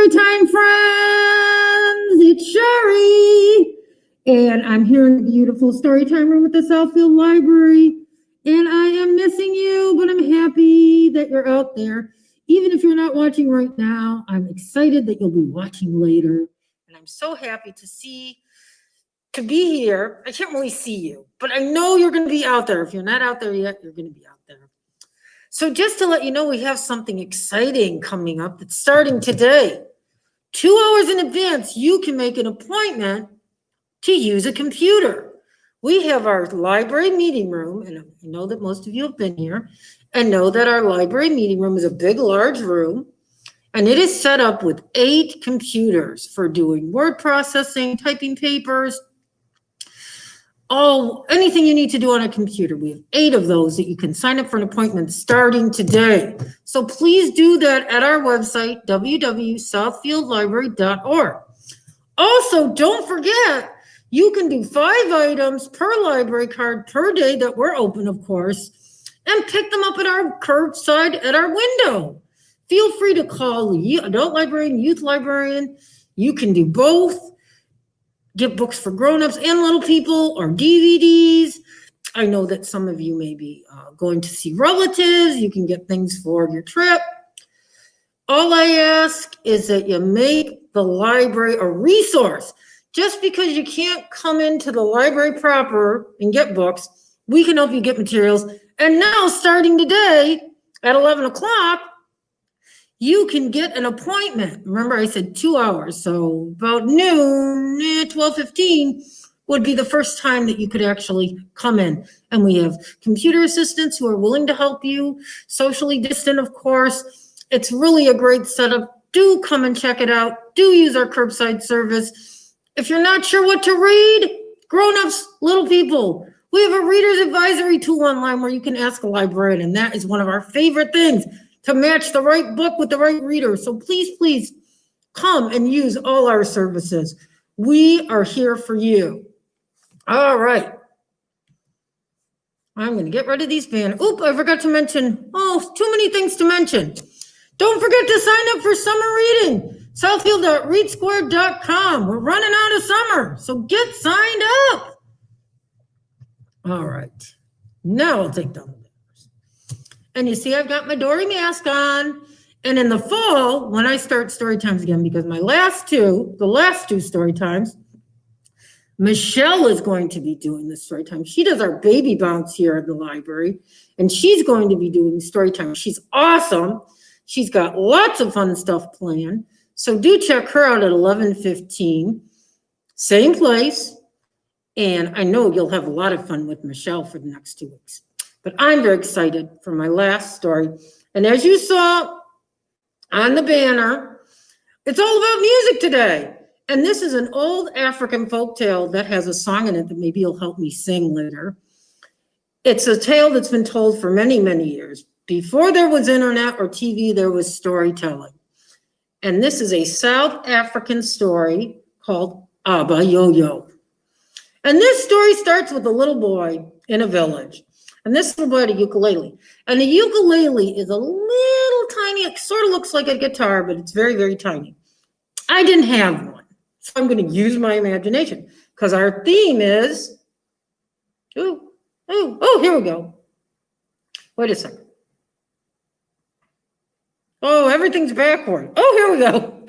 Storytime friends, it's Shari, and I'm here in the beautiful Storytime room at the Southfield Library, and I am missing you, but I'm happy that you're out there. Even if you're not watching right now, I'm excited that you'll be watching later, and I'm so happy to be here. I can't really see you, but I know you're going to be out there. If you're not out there yet, you're going to be out there. So just to let you know, we have something exciting coming up that's starting today. 2 hours in advance, you can make an appointment to use a computer. We have our library meeting room, and I know that most of you have been here, and know that our library meeting room is a big, large room, and it is set up with 8 computers for doing word processing, typing papers, anything you need to do on a computer. We have 8 of those that you can sign up for an appointment starting today. So please do that at our website, www.southfieldlibrary.org. Also, don't forget, you can do 5 items per library card per day that we're open, of course, and pick them up at our curbside at our window. Feel free to call the adult librarian, youth librarian. You can do both. Get books for grown-ups and little people or DVDs. I know that some of you may be going to see relatives. You can get things for your trip. All I ask is that you make the library a resource. Just because you can't come into the library proper and get books, we can help you get materials. And now, starting today at 11 o'clock, you can get an appointment. Remember, I said 2 hours. So about noon, 12:15 would be the first time that you could actually come in. And we have computer assistants who are willing to help you, socially distant, of course. It's really a great setup. Do come and check it out. Do use our curbside service. If you're not sure what to read, grown-ups, little people, we have a reader's advisory tool online where you can ask a librarian, and that is one of our favorite things, to match the right book with the right reader. So please, please come and use all our services. We are here for you. All right. I'm going to get rid of these banners. Oop, I forgot to mention. Too many things to mention. Don't forget to sign up for summer reading. Southfield.readsquared.com. We're running out of summer, so get signed up. All right. Now I'll take down the banners. And you see, I've got my Dory mask on. And in the fall, when I start story times again, because the last two story times, Michelle is going to be doing the story time. She does our baby bounce here at the library, and she's going to be doing story time. She's awesome. She's got lots of fun stuff planned. So do check her out at 11:15, same place. And I know you'll have a lot of fun with Michelle for the next 2 weeks. But I'm very excited for my last story. And as you saw on the banner, it's all about music today. And this is an old African folk tale that has a song in it that maybe you'll help me sing later. It's a tale that's been told for many, many years. Before there was internet or TV, there was storytelling. And this is a South African story called Abba Yo-Yo. And this story starts with a little boy in a village. And this little boy had a ukulele. And the ukulele is a little tiny, it sort of looks like a guitar, but it's very, very tiny. I didn't have one. So I'm going to use my imagination because our theme is, here we go. Wait a second. Everything's backward. Here we go.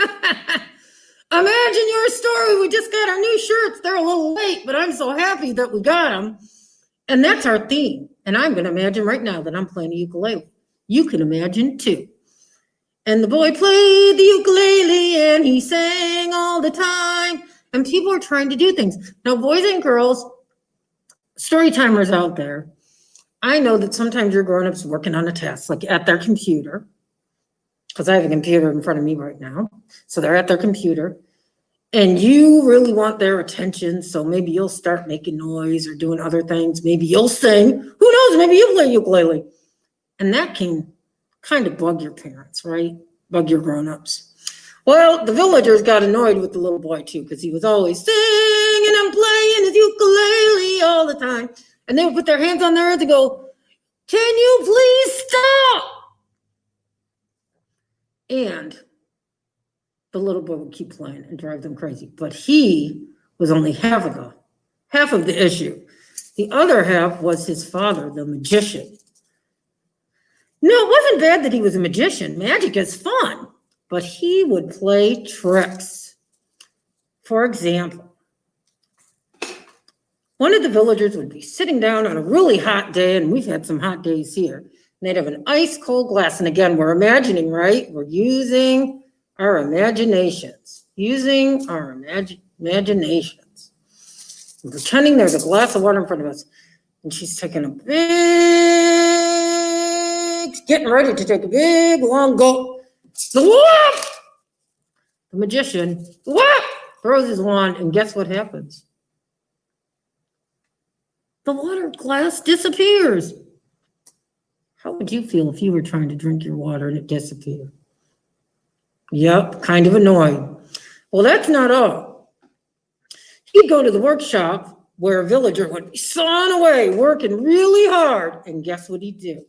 Imagine your story. We just got our new shirts. They're a little late, but I'm so happy that we got them. And that's our theme. And I'm going to imagine right now that I'm playing a ukulele. You can imagine too. And the boy played the ukulele and he sang all the time. And people are trying to do things. Now, boys and girls, story timers out there, I know that sometimes your grown-ups working on a task, like at their computer, because I have a computer in front of me right now. So they're at their computer. And you really want their attention, so maybe you'll start making noise or doing other things. Maybe you'll sing. Who knows? Maybe you play ukulele. And that can kind of bug your parents, right? Bug your grown-ups. Well, the villagers got annoyed with the little boy, too, because he was always singing and playing his ukulele all the time. And they would put their hands on their heads and go, "Can you please stop?" And the little boy would keep playing and drive them crazy. But he was only half of the issue. The other half was his father, the magician. No, it wasn't bad that he was a magician. Magic is fun, but he would play tricks. For example, one of the villagers would be sitting down on a really hot day, and we've had some hot days here, and they'd have an ice cold glass. And again, we're imagining, right? We're using our imaginations, imaginations. And pretending there's a glass of water in front of us, and she's taking getting ready to take a big, long gulp. The magician, throws his wand, and guess what happens? The water glass disappears. How would you feel if you were trying to drink your water and it disappeared? Yep, kind of annoyed. Well, that's not all. He'd go to the workshop where a villager would be sawing away, working really hard, and guess what he'd do?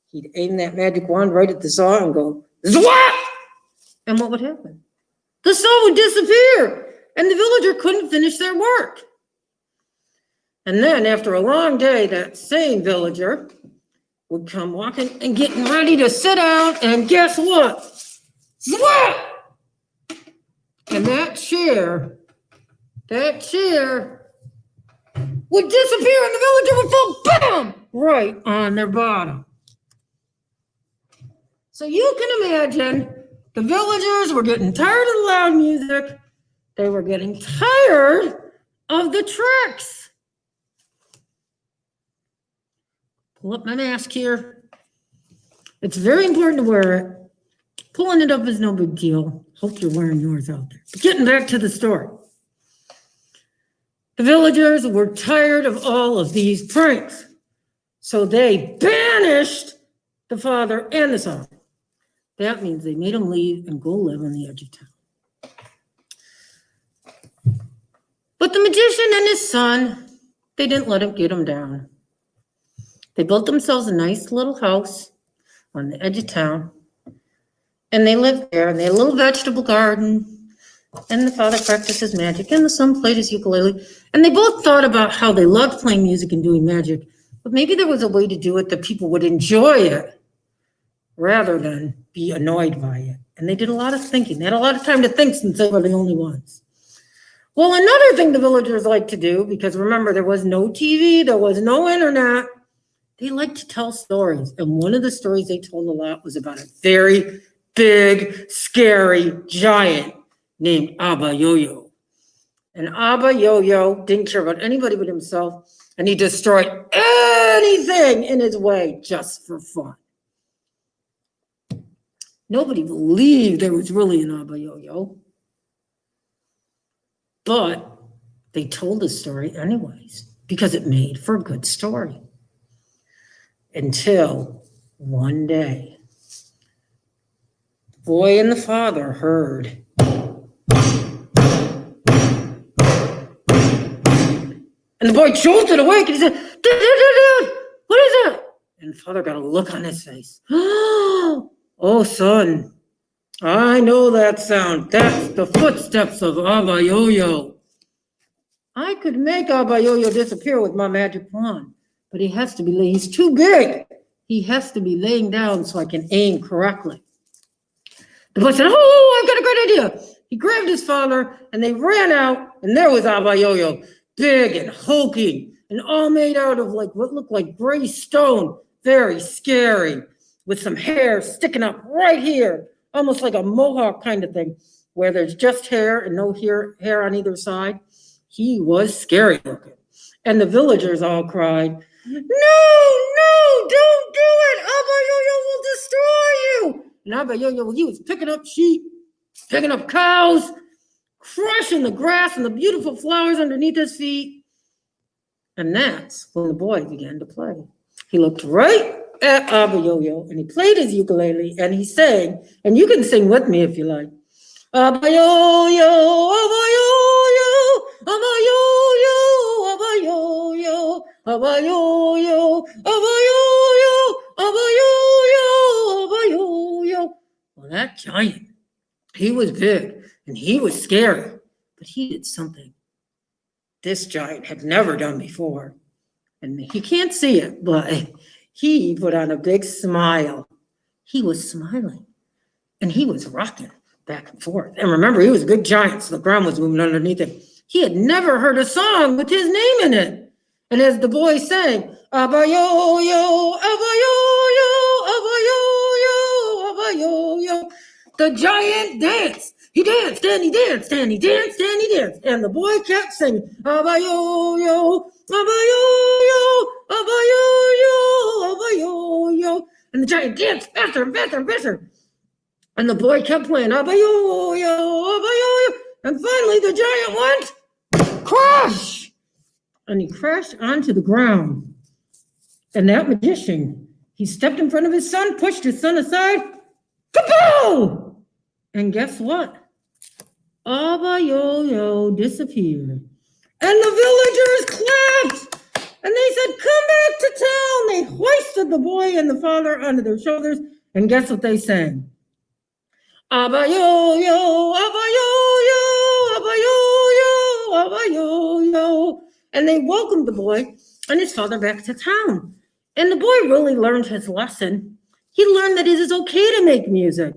He'd aim that magic wand right at the saw and go, zwap! And what would happen? The saw would disappear, and the villager couldn't finish their work. And then after a long day, that same villager would come walking and getting ready to sit down, and guess what? Zwap! And that chair would disappear, and the villager would fall, bam, right on their bottom. So you can imagine the villagers were getting tired of the loud music. They were getting tired of the tricks. Pull up my mask here. It's very important to wear it. Pulling it up is no big deal. Hope you're wearing yours out there. But getting back to the story. The villagers were tired of all of these pranks. So they banished the father and the son. That means they made him leave and go live on the edge of town. But the magician and his son, they didn't let him get him down. They built themselves a nice little house on the edge of town, and they lived there, and they had a little vegetable garden, and the father practiced his magic, and the son played his ukulele, and they both thought about how they loved playing music and doing magic, but maybe there was a way to do it that people would enjoy it rather than be annoyed by it. And they did a lot of thinking. They had a lot of time to think since they were the only ones. Well, another thing the villagers liked to do, because remember, there was no TV, there was no internet, they liked to tell stories. And one of the stories they told a lot was about a very big, scary giant named Abba Yo-Yo. And Abba Yo-Yo didn't care about anybody but himself, and he destroyed anything in his way just for fun. Nobody believed there was really an Abba Yo-Yo. But they told the story anyways, because it made for a good story. Until one day, the boy and the father heard. And the boy jolted awake and he said, Dad, what is it? And the father got a look on his face. Oh, son, I know that sound. That's the footsteps of Abba Yo-Yo. I could make Abba Yo-Yo disappear with my magic wand, but he's too big. He has to be laying down so I can aim correctly. The boy said, oh, I've got a great idea. He grabbed his father and they ran out, and there was Abba Yo-Yo, big and hulking and all made out of like what looked like gray stone, very scary, with some hair sticking up right here, almost like a mohawk kind of thing, where there's just hair and no hair on either side. He was scary looking. And the villagers all cried, no, don't do it. Abba Yo-Yo will destroy you. And Abba Yo-Yo, he was picking up sheep, picking up cows, crushing the grass and the beautiful flowers underneath his feet. And that's when the boy began to play. He looked right at Abba Yo-Yo and he played his ukulele and he sang, and you can sing with me if you like. Abba Yo-Yo, Abba Yo-Yo, Abba Yo-Yo, Abba Yo-Yo, Abba Yo-Yo, Abba Yo-Yo, Abba Yo-Yo, Abba Yo-Yo. Well, that giant He was big and he was scary, but he did something this giant had never done before. And he can't see it, but he put on a big smile. He was smiling and he was rocking back and forth. And remember, he was a big giant, so the ground was moving underneath him. He had never heard a song with his name in it. And as the boy sang, Abba yo yo, Abba yo yo, Abba yo yo, Abba yo yo, the giant danced. He danced and he danced and he danced and he danced. And the boy kept singing, Abba yo yo, Abba yo yo, Abba yo yo, Abba yo yo. And the giant danced faster and faster and faster. And the boy kept playing, Abba yo yo, Abba yo yo. And finally the giant went, crash! And he crashed onto the ground. And that magician, he stepped in front of his son, pushed his son aside, kapow! And guess what? Abba yo-yo disappeared. And the villagers clapped. And they said, come back to town. They hoisted the boy and the father onto their shoulders. And guess what they sang? Abba yo-yo, Abba yo-yo, Abba yo-yo, Abba yo-yo. And they welcomed the boy and his father back to town. And the boy really learned his lesson. He learned that it is okay to make music,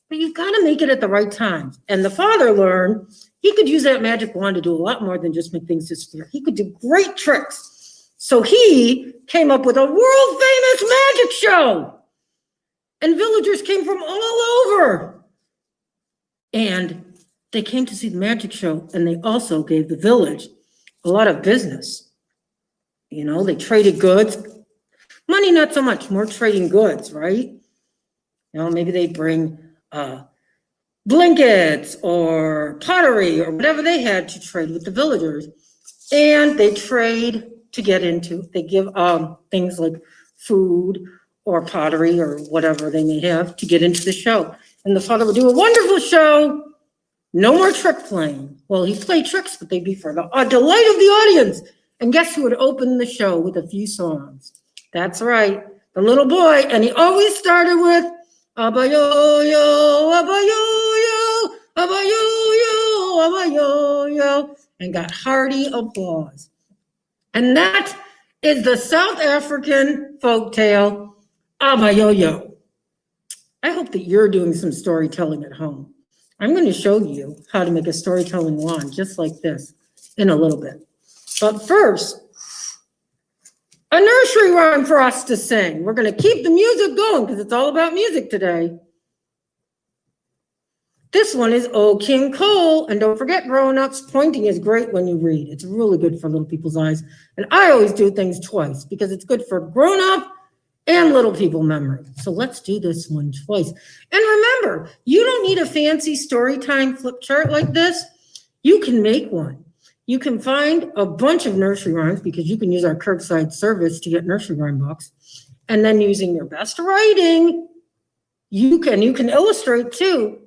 but you've got to make it at the right time. And the father learned he could use that magic wand to do a lot more than just make things disappear. He could do great tricks. So he came up with a world-famous magic show. And villagers came from all over. And they came to see the magic show, and they also gave the village a lot of business. You know, they traded goods. Money, not so much, more trading goods, right? You know, maybe they bring blankets or pottery or whatever they had to trade with the villagers. And they trade to get into, they give things like food or pottery or whatever they may have to get into the show. And the father would do a wonderful show. No more trick playing. Well, he played tricks, but they'd be for the delight of the audience. And guess who would open the show with a few songs? That's right, the little boy. And he always started with, Abba yo yo, Abba yo yo, Abba yo yo, Abba yo yo, and got hearty applause. And that is the South African folktale, Abba yo yo. I hope that you're doing some storytelling at home. I'm going to show you how to make a storytelling wand just like this in a little bit. But first, a nursery rhyme for us to sing. We're going to keep the music going because it's all about music today. This one is Old King Cole. And don't forget, grown-ups, pointing is great when you read. It's really good for little people's eyes. And I always do things twice because it's good for grown-up and little people memory. So let's do this one twice. And remember, you don't need a fancy story time flip chart like this. You can make one. You can find a bunch of nursery rhymes because you can use our curbside service to get nursery rhyme books. And then using your best writing, you can illustrate too.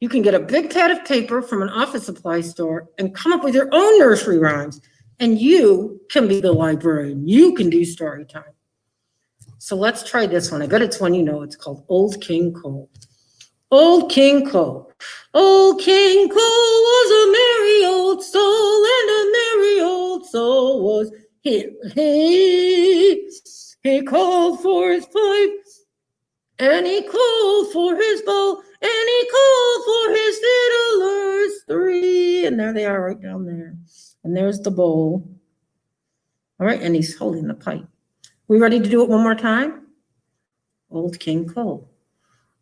You can get a big pad of paper from an office supply store and come up with your own nursery rhymes. And you can be the librarian. You can do story time. So let's try this one. I bet it's one you know. It's called Old King Cole. Old King Cole. Old King Cole was a merry old soul, and a merry old soul was he. He called for his pipe, and he called for his bow, and he called for his fiddlers three. And there they are right down there. And there's the bowl. All right, and he's holding the pipe. We ready to do it one more time? Old King Cole.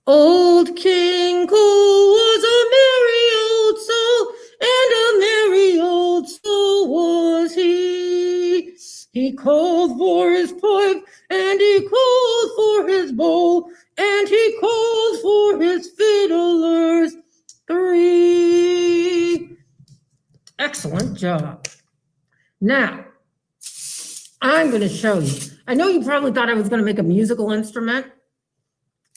Old King Cole was a merry old soul, and a merry old soul was he. He called for his pipe, and he called for his bowl, and he called for his fiddlers three. Excellent job. Now, I'm going to show you. I know you probably thought I was going to make a musical instrument.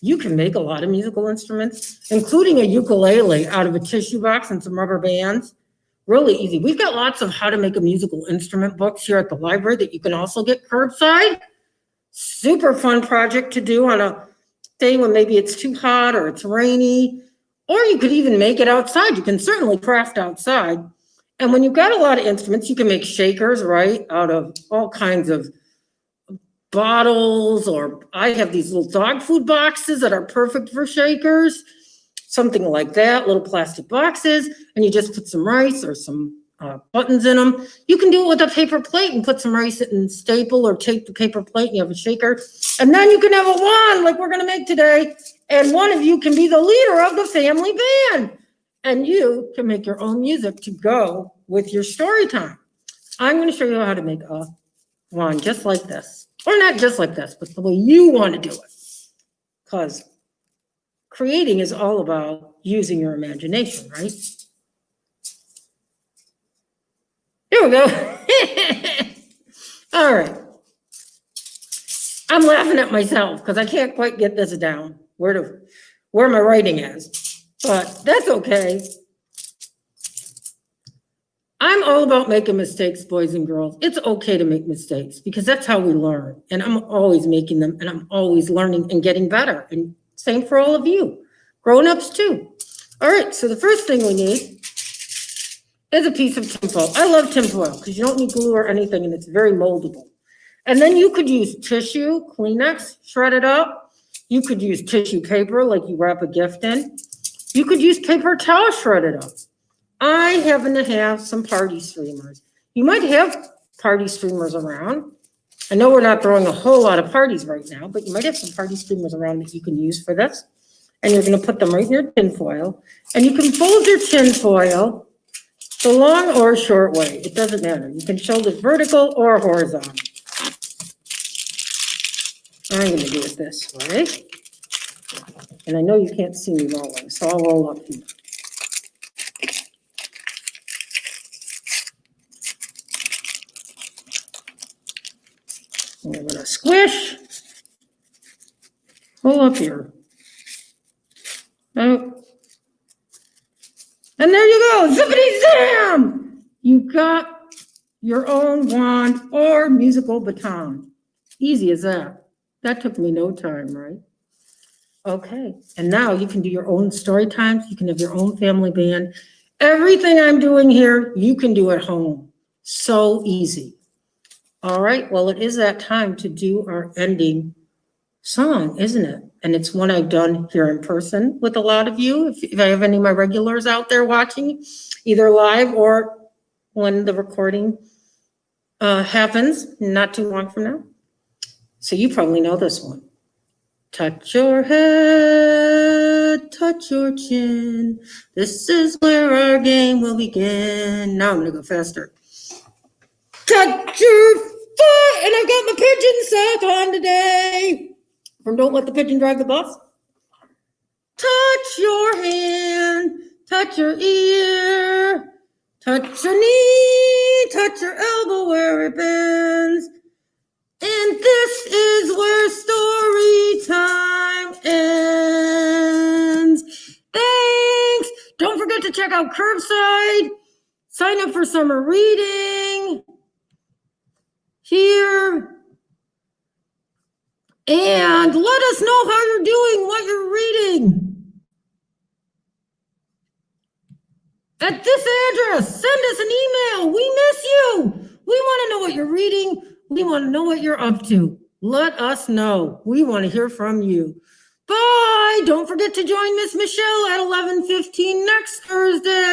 You can make a lot of musical instruments, including a ukulele out of a tissue box and some rubber bands. Really easy. We've got lots of how to make a musical instrument books here at the library that you can also get curbside. Super fun project to do on a day when maybe it's too hot or it's rainy, Or you could even make it outside. You can certainly craft outside. And when you've got a lot of instruments, you can make shakers, right, out of all kinds of bottles, or I have these little dog food boxes that are perfect for shakers, something like that, little plastic boxes, and you just put some rice or some buttons in them. You can do it with a paper plate and put some rice and staple or tape the paper plate and you have a shaker. And then you can have a wand like we're gonna make today. And one of you can be the leader of the family band. And you can make your own music to go with your story time. I'm gonna show you how to make a wand just like this. Or not just like this, but the way you wanna do it. Because creating is all about using your imagination, right? Here we go. All right. I'm laughing at myself because I can't quite get this down, where my writing is, but that's okay. I'm all about making mistakes, boys and girls. It's okay to make mistakes because that's how we learn. And I'm always making them and I'm always learning and getting better. And same for all of you, grown-ups too. All right, so the first thing we need is a piece of tinfoil. I love tinfoil because you don't need glue or anything and it's very moldable. And then you could use tissue, Kleenex, shred it up. You could use tissue paper like you wrap a gift in. You could use paper towel, shred it up. I happen to have some party streamers. You might have party streamers around. I know we're not throwing a whole lot of parties right now, but you might have some party streamers around that you can use for this. And you're gonna put them right in your tinfoil. And you can fold your tinfoil the long or short way. It doesn't matter. You can fold it vertical or horizontal. I'm gonna do it this way. And I know you can't see me rolling, so I'll roll up here. I'm gonna squish, pull up here. Oh. And there you go, zippity zam! You got your own wand or musical baton. Easy as that. That took me no time, right? Okay, and now you can do your own story times. You can have your own family band. Everything I'm doing here, you can do at home. So easy. All right, well, it is that time to do our ending song, isn't it? And it's one I've done here in person with a lot of you. If I have any of my regulars out there watching, either live or when the recording happens, not too long from now. So you probably know this one. Touch your head, touch your chin. This is where our game will begin. Now I'm gonna go faster. Touch your foot, and I've got my pigeon sock on today. From Don't Let the Pigeon Drive the Bus. Touch your hand, touch your ear, touch your knee, touch your elbow where it bends. And this is where story time ends. Thanks. Don't forget to check out Curbside. Sign up for summer reading here. And let us know how you're doing, what you're reading. At this address, send us an email. We miss you. We want to know what you're reading. We want to know what you're up to. Let us know. We want to hear from you. Bye. Don't forget to join Miss Michelle at 11:15 next Thursday.